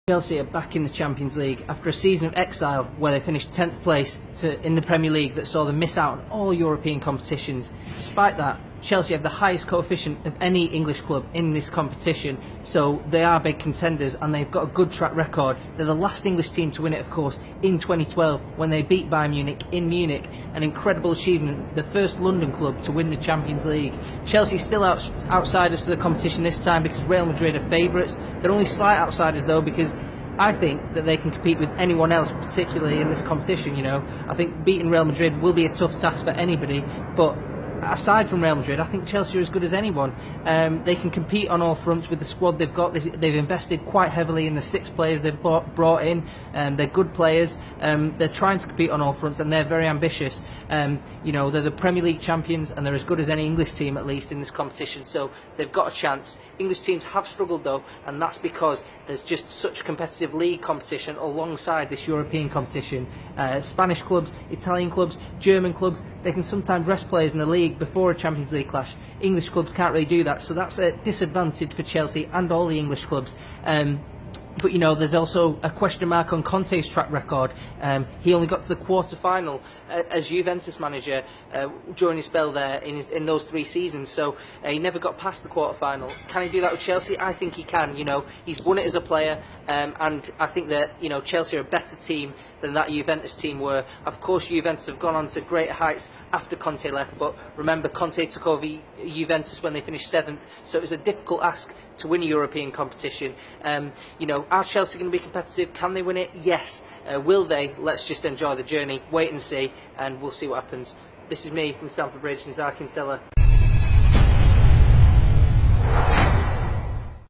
Chelsea are back in the Champions League after a season of exile where they finished 10th place in the Premier League that saw them miss out on all European competitions. Despite that, Chelsea have the highest coefficient of any English club in this competition, so they are big contenders and they've got a good track record. They're the last English team to win it, of course, in 2012 when they beat Bayern Munich in Munich, an incredible achievement, the first London club to win the Champions League. Chelsea still outsiders for the competition this time because Real Madrid are favourites. They're only slight outsiders though, because I think that they can compete with anyone else, particularly in this competition. I think beating Real Madrid will be a tough task for anybody, but aside from Real Madrid, I think Chelsea are as good as anyone. They can compete on all fronts with the squad they've got. They've invested quite heavily in the 6 players they've brought in. They're good players. They're trying to compete on all fronts and they're very ambitious. They're the Premier League champions and they're as good as any English team, at least, in this competition, so they've got a chance. English teams have struggled though, and that's because there's just such competitive league competition alongside this European competition. Spanish clubs, Italian clubs, German clubs, they can sometimes rest players in the league before a Champions League clash. English clubs can't really do that, so that's a disadvantage for Chelsea and all the English clubs. But there's also a question mark on Conte's track record. He only got to the quarter-final as Juventus manager during his spell there in those 3 seasons, so he never got past the quarter-final. Can he do that with Chelsea? I think he can. He's won it as a player, and I think that Chelsea are a better team than that Juventus team were. Of course, Juventus have gone on to greater heights after Conte left, but remember, Conte took over Juventus when they finished 7th, so it was a difficult ask to win a European competition. Are Chelsea going to be competitive? Can they win it? Yes. Will they? Let's just enjoy the journey, wait and see, and we'll see what happens. This is me from Stamford Bridge, Nizar Kinsella.